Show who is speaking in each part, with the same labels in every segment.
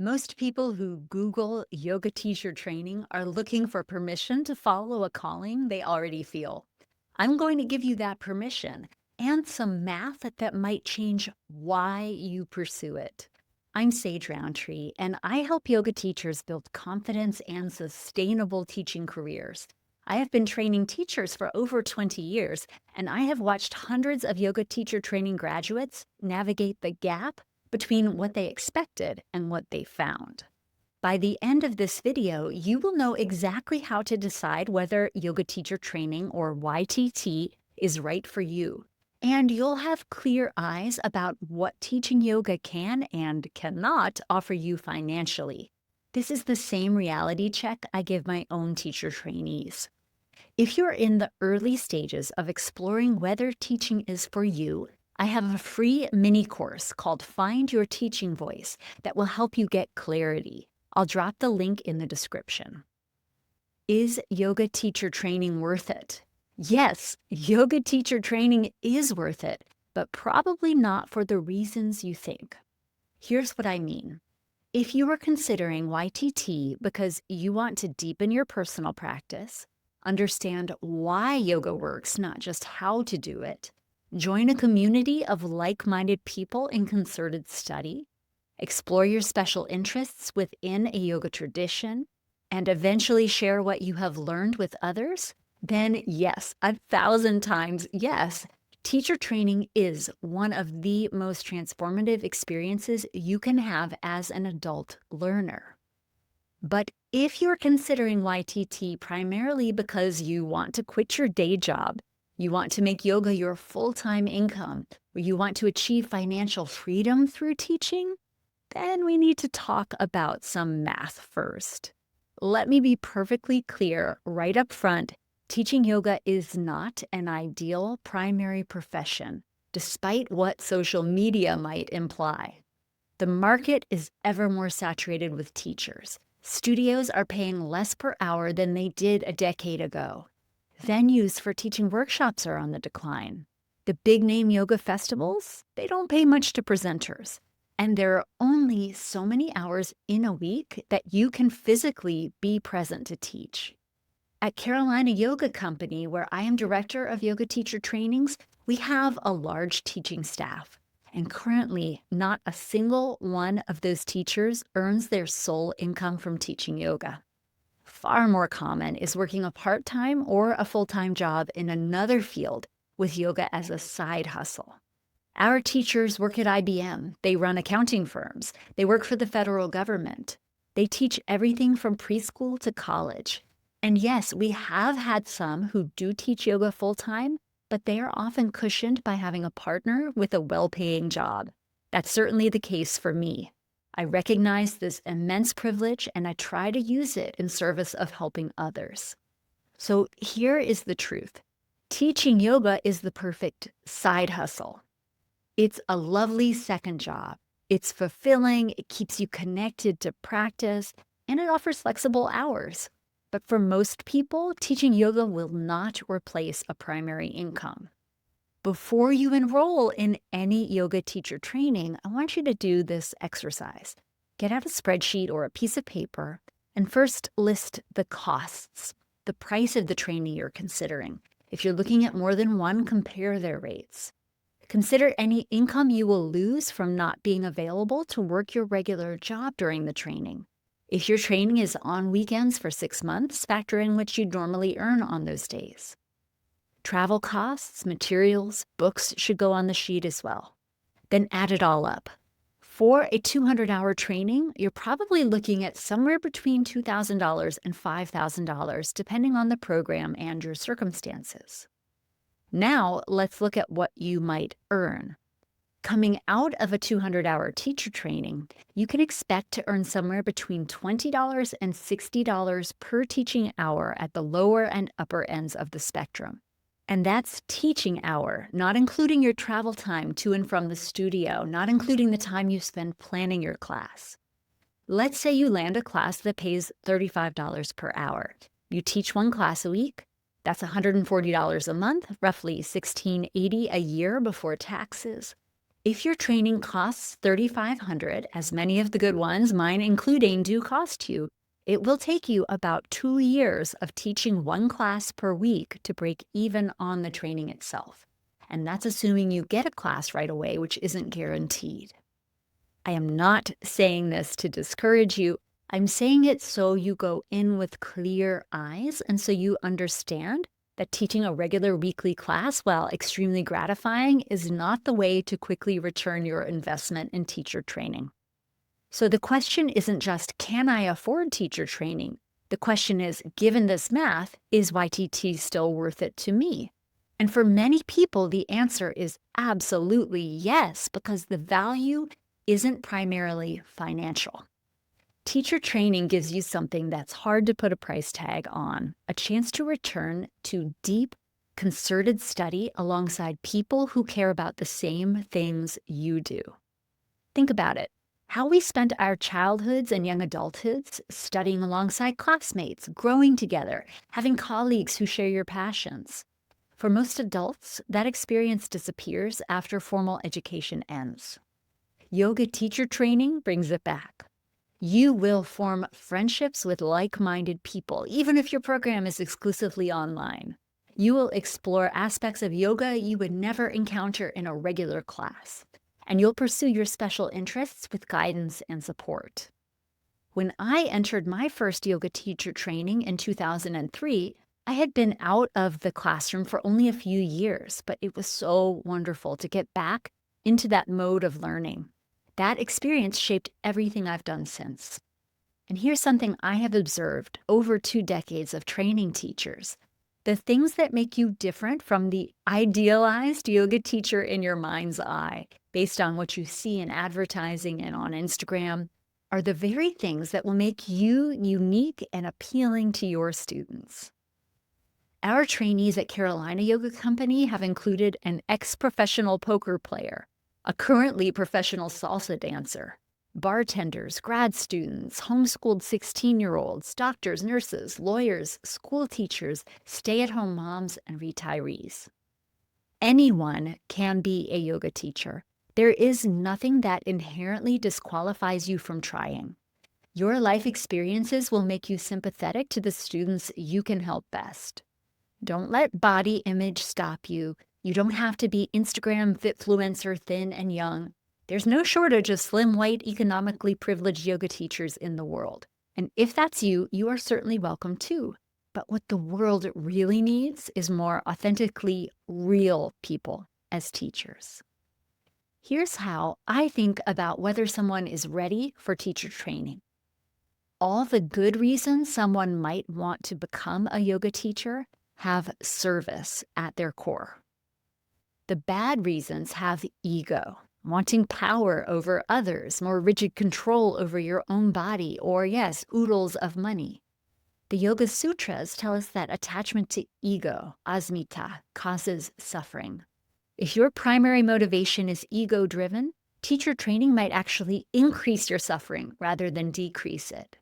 Speaker 1: Most people who Google yoga teacher training are looking for permission to follow a calling they already feel. I'm going to give you that permission and some math that might change why you pursue it. I'm Sage Rountree, and I help yoga teachers build confidence and sustainable teaching careers. I have been training teachers for over 20 years, and I have watched hundreds of yoga teacher training graduates navigate the gap between what they expected and what they found. By the end of this video, you will know exactly how to decide whether yoga teacher training or YTT is right for you. And you'll have clear eyes about what teaching yoga can and cannot offer you financially. This is the same reality check I give my own teacher trainees. If you're in the early stages of exploring whether teaching is for you, I have a free mini course called Find Your Teaching Voice that will help you get clarity. I'll drop the link in the description. Is yoga teacher training worth it? Yes, yoga teacher training is worth it, but probably not for the reasons you think. Here's what I mean. If you are considering YTT because you want to deepen your personal practice, understand why yoga works, not just how to do it, join a community of like-minded people in concerted study, explore your special interests within a yoga tradition, and eventually share what you have learned with others, then yes, 1,000 times yes, teacher training is one of the most transformative experiences you can have as an adult learner. But if you're considering YTT primarily because you want to quit your day job, you want to make yoga your full-time income, or you want to achieve financial freedom through teaching, then we need to talk about some math first. Let me be perfectly clear right up front, teaching yoga is not an ideal primary profession, despite what social media might imply. The market is ever more saturated with teachers. Studios are paying less per hour than they did a decade ago. Venues for teaching workshops are on the decline. The big-name yoga festivals, they don't pay much to presenters. And there are only so many hours in a week that you can physically be present to teach. At Carolina Yoga Company, where I am director of yoga teacher trainings, we have a large teaching staff. And currently, not a single one of those teachers earns their sole income from teaching yoga. Far more common is working a part-time or a full-time job in another field with yoga as a side hustle. Our teachers work at IBM, they run accounting firms, they work for the federal government. They teach everything from preschool to college. And yes, we have had some who do teach yoga full-time, but they are often cushioned by having a partner with a well-paying job. That's certainly the case for me. I recognize this immense privilege and I try to use it in service of helping others. So here is the truth. Teaching yoga is the perfect side hustle. It's a lovely second job. It's fulfilling, it keeps you connected to practice, and it offers flexible hours. But for most people, teaching yoga will not replace a primary income. Before you enroll in any yoga teacher training, I want you to do this exercise. Get out a spreadsheet or a piece of paper and first list the costs, the price of the training you're considering. If you're looking at more than one, compare their rates. Consider any income you will lose from not being available to work your regular job during the training. If your training is on weekends for 6 months, factor in what you'd normally earn on those days. Travel costs, materials, books should go on the sheet as well. Then add it all up. For a 200-hour training, you're probably looking at somewhere between $2,000 and $5,000, depending on the program and your circumstances. Now, let's look at what you might earn. Coming out of a 200-hour teacher training, you can expect to earn somewhere between $20 and $60 per teaching hour at the lower and upper ends of the spectrum. And that's teaching hour, not including your travel time to and from the studio, not including the time you spend planning your class. Let's say you land a class that pays $35 per hour. You teach one class a week. That's $140 a month, roughly $1,680 a year before taxes. If your training costs $3,500, as many of the good ones, mine including, do cost you, it will take you about 2 years of teaching one class per week to break even on the training itself. And that's assuming you get a class right away, which isn't guaranteed. I am not saying this to discourage you. I'm saying it so you go in with clear eyes and so you understand that teaching a regular weekly class, while extremely gratifying, is not the way to quickly return your investment in teacher training. So the question isn't just, can I afford teacher training? The question is, given this math, is YTT still worth it to me? And for many people, the answer is absolutely yes, because the value isn't primarily financial. Teacher training gives you something that's hard to put a price tag on, a chance to return to deep, concerted study alongside people who care about the same things you do. Think about it. How we spent our childhoods and young adulthoods studying alongside classmates, growing together, having colleagues who share your passions. For most adults, that experience disappears after formal education ends. Yoga teacher training brings it back. You will form friendships with like-minded people, even if your program is exclusively online. You will explore aspects of yoga you would never encounter in a regular class, and you'll pursue your special interests with guidance and support. When I entered my first yoga teacher training in 2003, I had been out of the classroom for only a few years, but it was so wonderful to get back into that mode of learning. That experience shaped everything I've done since. And here's something I have observed over 2 decades of training teachers. The things that make you different from the idealized yoga teacher in your mind's eye, based on what you see in advertising and on Instagram, are the very things that will make you unique and appealing to your students. Our trainees at Carolina Yoga Company have included an ex-professional poker player, a currently professional salsa dancer, bartenders, grad students, homeschooled 16-year-olds, doctors, nurses, lawyers, school teachers, stay-at-home moms, and retirees. Anyone can be a yoga teacher. There is nothing that inherently disqualifies you from trying. Your life experiences will make you sympathetic to the students you can help best. Don't let body image stop you. You don't have to be Instagram fitfluencer, thin and young. There's no shortage of slim, white, economically privileged yoga teachers in the world. And if that's you, you are certainly welcome too. But what the world really needs is more authentically real people as teachers. Here's how I think about whether someone is ready for teacher training. All the good reasons someone might want to become a yoga teacher have service at their core. The bad reasons have ego, wanting power over others, more rigid control over your own body, or yes, oodles of money. The Yoga Sutras tell us that attachment to ego, asmita, causes suffering. If your primary motivation is ego-driven, teacher training might actually increase your suffering rather than decrease it.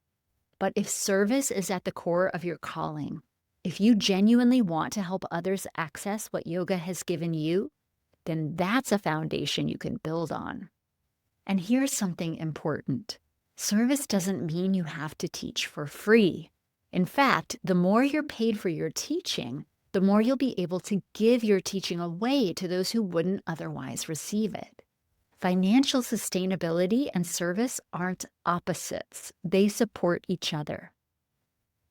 Speaker 1: But if service is at the core of your calling, if you genuinely want to help others access what yoga has given you, then that's a foundation you can build on. And here's something important. Service doesn't mean you have to teach for free. In fact, the more you're paid for your teaching, the more you'll be able to give your teaching away to those who wouldn't otherwise receive it. Financial sustainability and service aren't opposites. They support each other.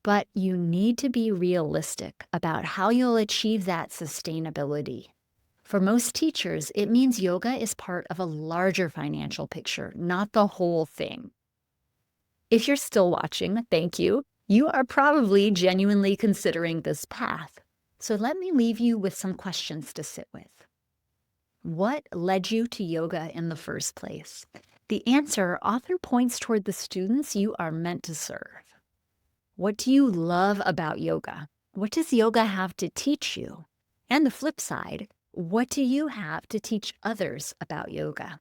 Speaker 1: But you need to be realistic about how you'll achieve that sustainability. For most teachers, it means yoga is part of a larger financial picture, not the whole thing. If you're still watching, thank you. You are probably genuinely considering this path. So let me leave you with some questions to sit with. What led you to yoga in the first place? The answer often points toward the students you are meant to serve. What do you love about yoga? What does yoga have to teach you? And the flip side, what do you have to teach others about yoga?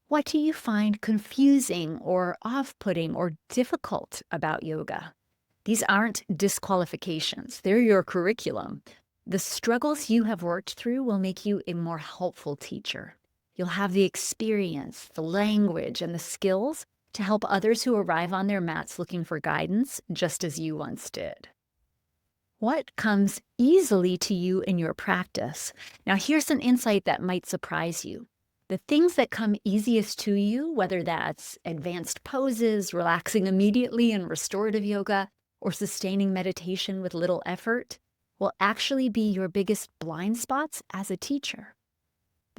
Speaker 1: What do you find confusing or off-putting or difficult about yoga? These aren't disqualifications. They're your curriculum. The struggles you have worked through will make you a more helpful teacher. You'll have the experience, the language, and the skills to help others who arrive on their mats looking for guidance, just as you once did. What comes easily to you in your practice? Now, here's an insight that might surprise you. The things that come easiest to you, whether that's advanced poses, relaxing immediately in restorative yoga, or sustaining meditation with little effort, will actually be your biggest blind spots as a teacher.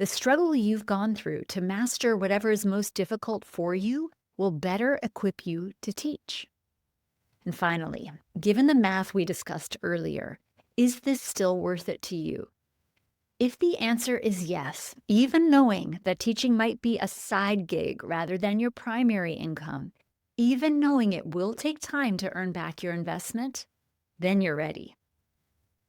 Speaker 1: The struggle you've gone through to master whatever is most difficult for you will better equip you to teach. And finally, given the math we discussed earlier, is this still worth it to you? If the answer is yes, even knowing that teaching might be a side gig rather than your primary income, even knowing it will take time to earn back your investment, then you're ready.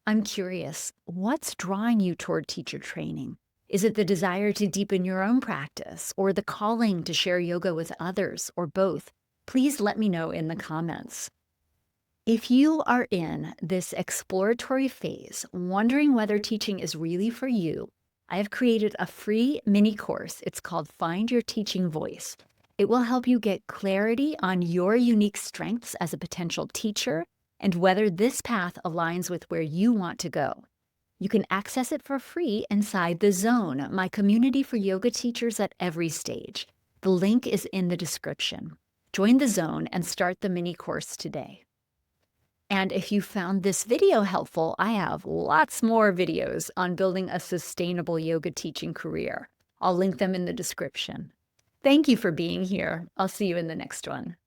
Speaker 1: I'm curious, what's drawing you toward teacher training? Is it the desire to deepen your own practice, or the calling to share yoga with others, or both? Please let me know in the comments. If you are in this exploratory phase, wondering whether teaching is really for you, I have created a free mini course. It's called Find Your Teaching Voice. It will help you get clarity on your unique strengths as a potential teacher and whether this path aligns with where you want to go. You can access it for free inside The Zone, my community for yoga teachers at every stage. The link is in the description. Join The Zone and start the mini course today. And if you found this video helpful, I have lots more videos on building a sustainable yoga teaching career. I'll link them in the description. Thank you for being here. I'll see you in the next one.